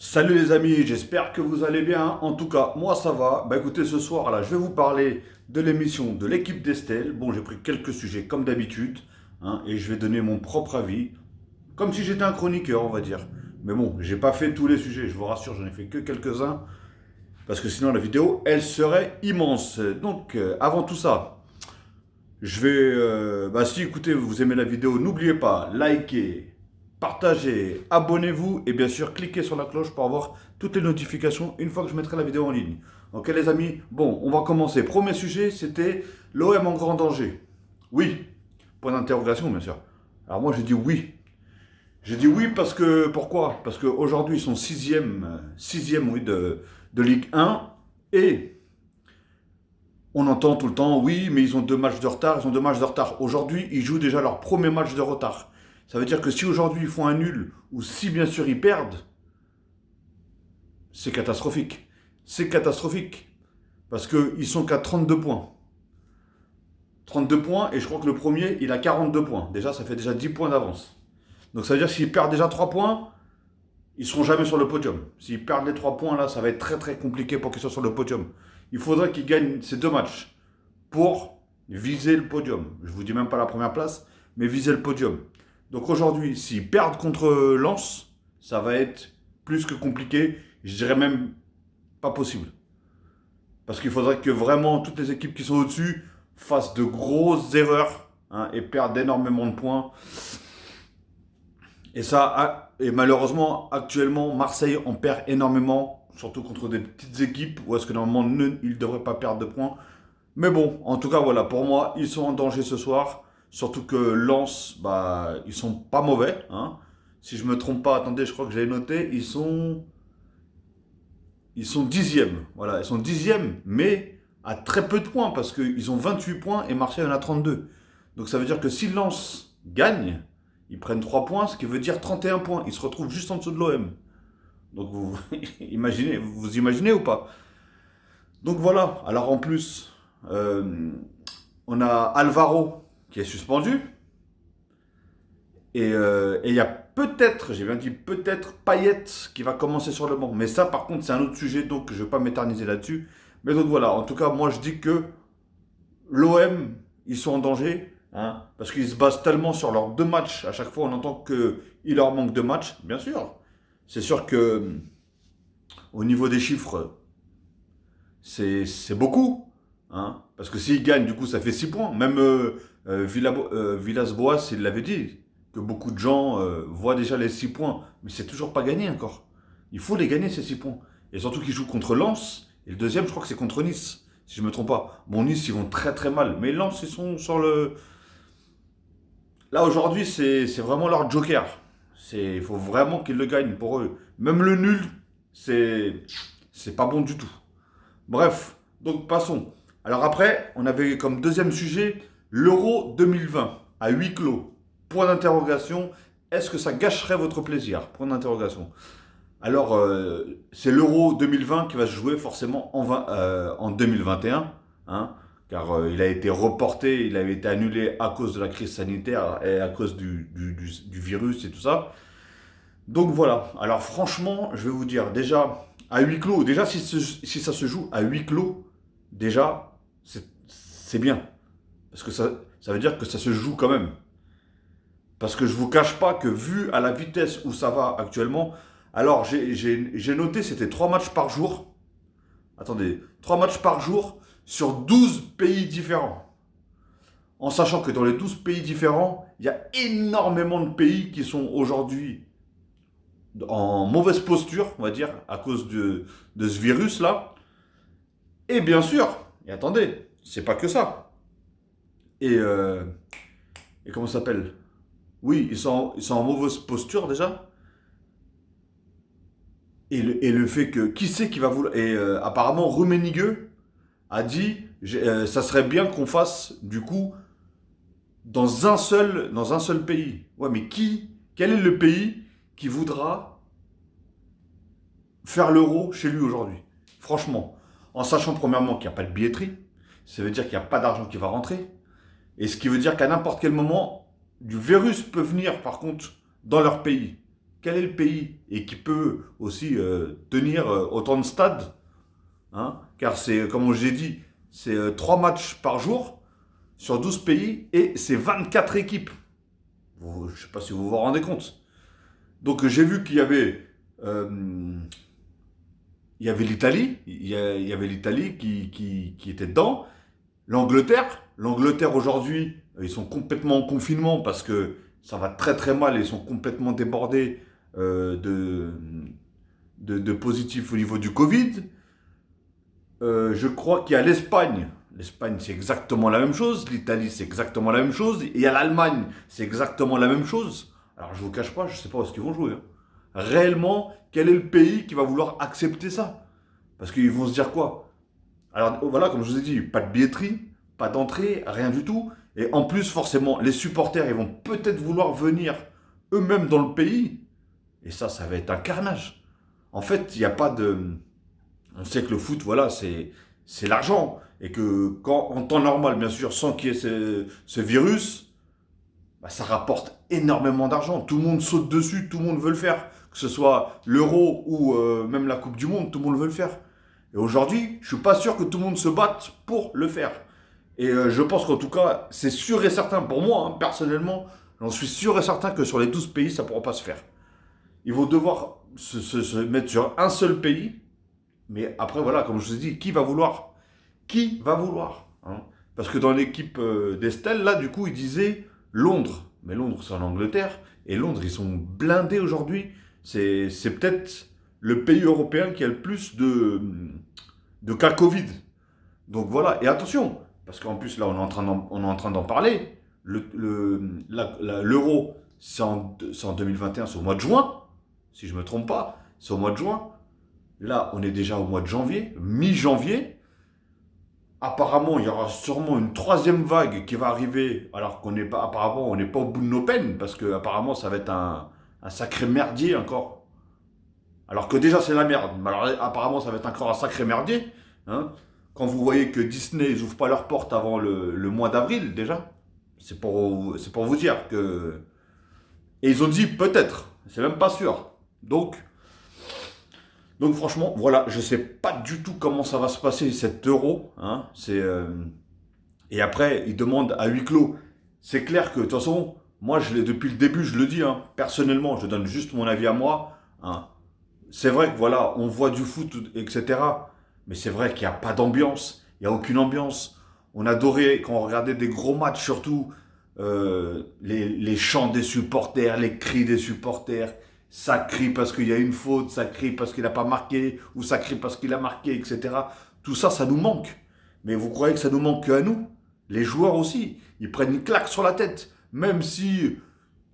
Salut les amis, j'espère que vous allez bien. En tout cas, moi ça va. Bah écoutez, ce soir là, je vais vous parler de l'émission de l'équipe d'Estelle. Bon, j'ai pris quelques sujets comme d'habitude, hein, et je vais donner mon propre avis, comme si j'étais un chroniqueur, on va dire. Mais bon, j'ai pas fait tous les sujets, je vous rassure, j'en ai fait que quelques-uns, parce que sinon la vidéo, elle serait immense. Donc, avant tout ça, je vais, bah si écoutez, vous aimez la vidéo, n'oubliez pas, likez, partagez, abonnez-vous et bien sûr cliquez sur la cloche pour avoir toutes les notifications une fois que je mettrai la vidéo en ligne. Ok les amis, bon, on va commencer. Premier sujet, c'était l'OM en grand danger. Oui, point d'interrogation bien sûr. Alors moi j'ai dit oui. J'ai dit oui parce que, pourquoi? Parce qu'aujourd'hui ils sont sixième oui, de Ligue 1 et on entend tout le temps, oui, mais ils ont 2 matchs de retard, ils ont 2 matchs de retard. Aujourd'hui, ils jouent déjà leur premier match de retard. Ça veut dire que si aujourd'hui ils font un nul, ou si bien sûr ils perdent, c'est catastrophique. C'est catastrophique. Parce qu'ils sont qu'à 32 points. 32 points, et je crois que le premier, il a 42 points. Déjà, ça fait déjà 10 points d'avance. Donc ça veut dire que s'ils perdent déjà 3 points, ils seront jamais sur le podium. S'ils perdent les 3 points, là, ça va être très très compliqué pour qu'ils soient sur le podium. Il faudrait qu'ils gagnent ces 2 matchs pour viser le podium. Je vous dis même pas la première place, mais viser le podium. Donc aujourd'hui, s'ils perdent contre Lens, ça va être plus que compliqué. Je dirais même pas possible. Parce qu'il faudrait que vraiment toutes les équipes qui sont au-dessus fassent de grosses erreurs, hein, et perdent énormément de points. Et ça, et malheureusement, actuellement, Marseille en perd énormément, surtout contre des petites équipes, où est-ce que normalement, ils ne devraient pas perdre de points. Mais bon, en tout cas, voilà, pour moi, ils sont en danger ce soir. Surtout que Lens, bah, ils sont pas mauvais, hein. Si je me trompe pas, attendez, je crois que j'avais noté, ils sont dixièmes. Voilà, ils sont dixièmes, mais à très peu de points, parce qu'ils ont 28 points et Marseille en a 32. Donc ça veut dire que si Lens gagne, ils prennent 3 points, ce qui veut dire 31 points. Ils se retrouvent juste en dessous de l'OM. Donc vous imaginez ou pas? Donc voilà, alors en plus, euh, on a Alvaro qui est suspendu. Et il y a peut-être, j'ai bien dit peut-être, Payet qui va commencer sur le banc. Mais ça, par contre, c'est un autre sujet, donc je ne vais pas m'éterniser là-dessus. Mais donc voilà, en tout cas, moi je dis que l'OM, ils sont en danger, hein, parce qu'ils se basent tellement sur leurs 2 matchs. À chaque fois, on entend qu'il leur manque 2 matchs, bien sûr. C'est sûr que au niveau des chiffres, c'est beaucoup, hein, parce que s'ils gagnent, du coup, ça fait 6 points. Même Villas-Boas, il l'avait dit, que beaucoup de gens voient déjà les 6 points, mais c'est toujours pas gagné encore. Il faut les gagner, ces 6 points. Et surtout qu'ils jouent contre Lens, et le deuxième, je crois que c'est contre Nice, si je me trompe pas. Bon, Nice, ils vont très très mal, mais Lens, ils sont sur le... Là, aujourd'hui, c'est vraiment leur joker. Il faut vraiment qu'ils le gagnent pour eux. Même le nul, c'est c'est pas bon du tout. Bref, donc passons. Alors après, on avait comme deuxième sujet l'Euro 2020 à huis clos. Point d'interrogation. Est-ce que ça gâcherait votre plaisir? Point d'interrogation. Alors, c'est l'Euro 2020 qui va se jouer forcément en 2021, hein, car il a été reporté, il avait été annulé à cause de la crise sanitaire et à cause du virus et tout ça. Donc voilà. Alors franchement, je vais vous dire, déjà, à huis clos, déjà si ça se joue à huis clos, déjà, c'est bien. Parce que ça veut dire que ça se joue quand même. Parce que je vous cache pas que vu à la vitesse où ça va actuellement, alors j'ai noté c'était 3 matchs par jour. Attendez, 3 matchs par jour sur 12 pays différents. En sachant que dans les 12 pays différents, il y a énormément de pays qui sont aujourd'hui en mauvaise posture, on va dire, à cause de ce virus-là. Et bien sûr, et attendez, c'est pas que ça. Et, euh, et comment ça s'appelle? Oui, ils sont en mauvaise posture déjà. Et le fait que, qui c'est qui va vouloir... Et apparemment, Rummenigge a dit, ça serait bien qu'on fasse, du coup, dans un seul pays. Ouais, mais quel est le pays qui voudra faire l'euro chez lui aujourd'hui? Franchement, en sachant premièrement qu'il n'y a pas de billetterie, ça veut dire qu'il n'y a pas d'argent qui va rentrer. Et ce qui veut dire qu'à n'importe quel moment, du virus peut venir par contre dans leur pays. quel est le pays et qui peut aussi tenir autant de stades, hein, car c'est, comme j'ai dit, c'est 3 matchs par jour sur 12 pays et c'est 24 équipes. Je ne sais pas si vous vous rendez compte. Donc j'ai vu qu'il y avait, l'Italie, il y avait l'Italie qui était dedans. L'Angleterre aujourd'hui, ils sont complètement en confinement parce que ça va très très mal, ils sont complètement débordés de positifs au niveau du Covid. Je crois qu'il y a l'Espagne. L'Espagne, c'est exactement la même chose. L'Italie, c'est exactement la même chose. Et il y a l'Allemagne, c'est exactement la même chose. Alors, je ne vous cache pas, je ne sais pas où est-ce qu'ils vont jouer, hein. Réellement, quel est le pays qui va vouloir accepter ça? Parce qu'ils vont se dire quoi? Alors, voilà, comme je vous ai dit, pas de billetterie, pas d'entrée, rien du tout. Et en plus, forcément, les supporters, ils vont peut-être vouloir venir eux-mêmes dans le pays. Et ça va être un carnage. En fait, il n'y a pas de... On sait que le foot, voilà, c'est l'argent. Et que quand, en temps normal, bien sûr, sans qu'il y ait ce virus, bah, ça rapporte énormément d'argent. Tout le monde saute dessus, tout le monde veut le faire. Que ce soit l'Euro ou même la Coupe du Monde, tout le monde veut le faire. Et aujourd'hui, je suis pas sûr que tout le monde se batte pour le faire. Et je pense qu'en tout cas, c'est sûr et certain, pour moi, hein, personnellement, j'en suis sûr et certain que sur les 12 pays, ça ne pourra pas se faire. Ils vont devoir se mettre sur un seul pays. Mais après, voilà, comme je vous ai dit, qui va vouloir? Qui va vouloir, hein? Parce que dans l'équipe d'Estelle, là, du coup, ils disaient Londres. Mais Londres, c'est en Angleterre. Et Londres, ils sont blindés aujourd'hui. C'est peut-être le pays européen qui a le plus de cas Covid. Donc voilà. Et attention, parce qu'en plus, là, on est en train d'en parler. L'euro, c'est en 2021, c'est au mois de juin. Si je ne me trompe pas, c'est au mois de juin. Là, on est déjà au mois de janvier, mi-janvier. Apparemment, il y aura sûrement une troisième vague qui va arriver, alors qu'on n'est pas, apparemment, on n'est pas au bout de nos peines, parce que apparemment, ça va être un sacré merdier encore. Alors que déjà, c'est la merde. Mais alors, apparemment, ça va être encore un sacré merdier, hein. Quand vous voyez que Disney, ils ouvrent pas leurs portes avant le mois d'avril, déjà, c'est pour vous dire que... Et ils ont dit peut-être, c'est même pas sûr. Donc franchement, voilà, je sais pas du tout comment ça va se passer cet euro, hein. Et après, ils demandent à huis clos. C'est clair que de toute façon, moi, depuis le début, je le dis, hein, personnellement, je donne juste mon avis à moi, hein. C'est vrai que voilà, on voit du foot, etc. Mais c'est vrai qu'il n'y a pas d'ambiance, il n'y a aucune ambiance. On adorait quand on regardait des gros matchs, surtout les chants des supporters, les cris des supporters. Ça crie parce qu'il y a une faute, ça crie parce qu'il n'a pas marqué, ou ça crie parce qu'il a marqué, etc. Tout ça, ça nous manque. Mais vous croyez que ça nous manque qu'à nous? Les joueurs aussi, ils prennent une claque sur la tête. Même si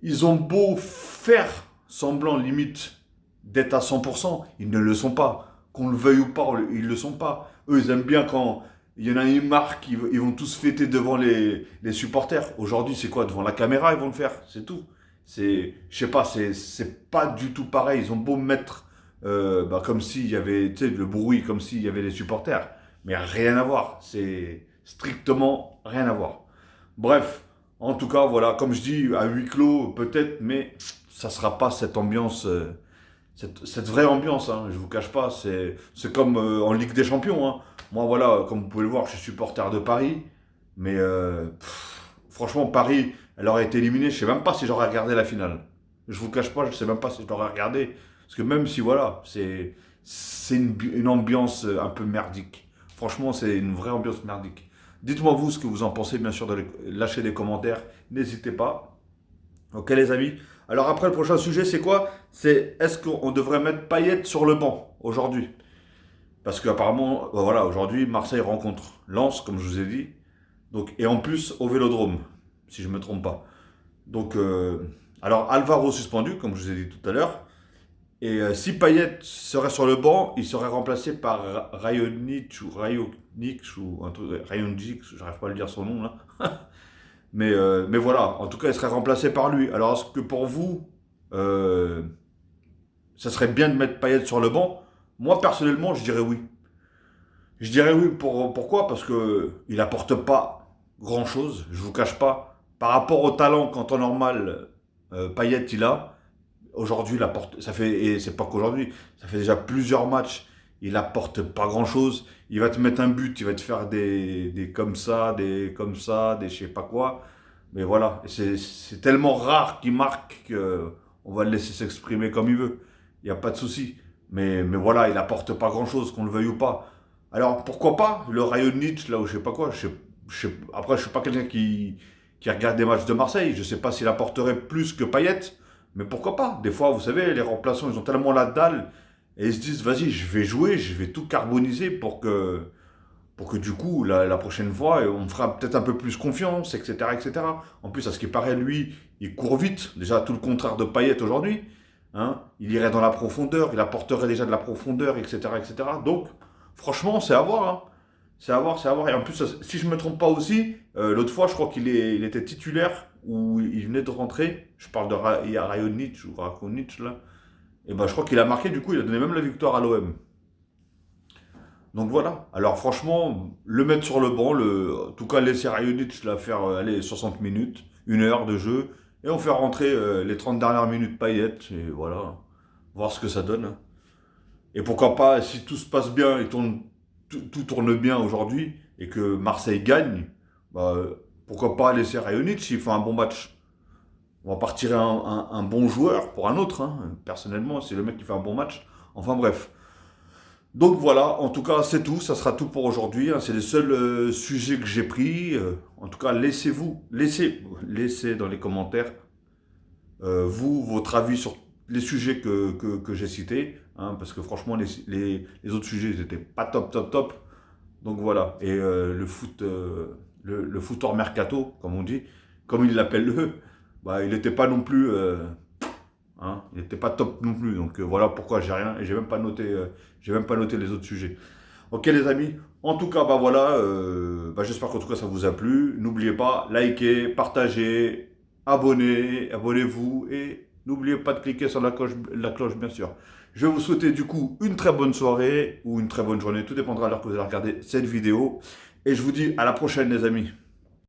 ils ont beau faire semblant, limite, d'être à 100%, ils ne le sont pas. Qu'on le veuille ou pas, ils ne le sont pas. Eux, ils aiment bien quand il y en a une marque, ils vont tous fêter devant les supporters. Aujourd'hui, c'est quoi? Devant la caméra, ils vont le faire, c'est tout. Je sais pas, c'est pas du tout pareil. Ils ont beau mettre comme s'il y avait, tu sais, le bruit, comme s'il y avait les supporters. Mais rien à voir. C'est strictement rien à voir. Bref, en tout cas, voilà, comme je dis, à huis clos, peut-être, mais ça sera pas cette ambiance, cette vraie ambiance, hein, je vous cache pas. C'est comme en Ligue des Champions, hein. Moi, voilà, comme vous pouvez le voir, je suis supporter de Paris. Mais franchement, Paris, elle aurait été éliminée. Je sais même pas si j'aurais regardé la finale. Je vous cache pas, je sais même pas si je l'aurais regardé. Parce que même si, voilà, c'est une ambiance un peu merdique. Franchement, c'est une vraie ambiance merdique. Dites-moi vous ce que vous en pensez, bien sûr, de lâcher des commentaires. N'hésitez pas. Ok, les amis. Alors après, le prochain sujet, c'est quoi? C'est est-ce qu'on devrait mettre Payet sur le banc aujourd'hui? Parce qu'apparemment, voilà, aujourd'hui, Marseille rencontre Lens, comme je vous ai dit. Donc, et en plus, au Vélodrome, si je ne me trompe pas. Donc, alors Alvaro suspendu, comme je vous ai dit tout à l'heure. Et si Payet serait sur le banc, il serait remplacé par Raonic ou un truc, Raonic, j'arrive pas à le dire son nom là. Mais voilà, en tout cas, il serait remplacé par lui. Alors, est-ce que pour vous, ça serait bien de mettre Payet sur le banc? Moi, personnellement, je dirais oui. Je dirais oui, pourquoi? Parce qu'il n'apporte pas grand-chose, je ne vous cache pas. Par rapport au talent qu'en temps normal, Payet il a, Aujourd'hui, ça fait, et c'est pas qu'aujourd'hui, ça fait déjà plusieurs matchs, il apporte pas grand-chose. Il va te mettre un but, il va te faire des comme ça, des je sais pas quoi. Mais voilà, c'est tellement rare qu'il marque qu'on va le laisser s'exprimer comme il veut. Il n'y a pas de souci. Mais voilà, il apporte pas grand-chose, qu'on le veuille ou pas. Alors pourquoi pas le Raonic, là ou je sais pas quoi. Après, je suis pas quelqu'un qui regarde des matchs de Marseille. Je sais pas s'il apporterait plus que Payet. Mais pourquoi pas? Des fois, vous savez, les remplaçants, ils ont tellement la dalle et ils se disent, vas-y, je vais jouer, je vais tout carboniser pour que du coup, la prochaine fois, on me fera peut-être un peu plus confiance, etc., etc. En plus, à ce qui paraît, lui, il court vite. Déjà, tout le contraire de Payet aujourd'hui. Hein. Il irait dans la profondeur, il apporterait déjà de la profondeur, etc., etc. Donc, franchement, c'est à voir. Hein. C'est à voir, c'est à voir. Et en plus, si je ne me trompe pas aussi, l'autre fois, je crois il était titulaire ou il venait de rentrer. Je parle de Rajonic ou Rakonic, là. Et ben, je crois qu'il a marqué, du coup, il a donné même la victoire à l'OM. Donc voilà. Alors franchement, le mettre sur le banc, en tout cas laisser Rajonic la faire aller 60 minutes, 1 heure de jeu, et on fait rentrer les 30 dernières minutes Payet, et voilà, voir ce que ça donne. Hein. Et pourquoi pas, si tout se passe bien et tout tourne bien aujourd'hui, et que Marseille gagne, bah, pourquoi pas laisser Rajonic s'il fait un bon match. On va partir un bon joueur pour un autre, hein. Personnellement, c'est le mec qui fait un bon match. Enfin bref. Donc voilà, en tout cas c'est tout, ça sera tout pour aujourd'hui. Hein. C'est les seuls sujets que j'ai pris. En tout cas, laissez dans les commentaires vous votre avis sur les sujets que j'ai cités. Hein, parce que franchement, les autres sujets ils étaient pas top top top. Donc voilà. Et le foot hors mercato, comme on dit, comme ils l'appellent eux, bah, il n'était pas non plus. Hein, il n'était pas top non plus. Donc voilà pourquoi j'ai rien. Et j'ai même pas noté les autres sujets. Ok les amis, en tout cas, bah voilà, bah, j'espère qu'en tout cas ça vous a plu. N'oubliez pas, likez, partagez, abonnez-vous et n'oubliez pas de cliquer sur la cloche bien sûr. Je vais vous souhaiter du coup une très bonne soirée ou une très bonne journée, tout dépendra de l'heure que vous allez regarder cette vidéo. Et je vous dis à la prochaine les amis.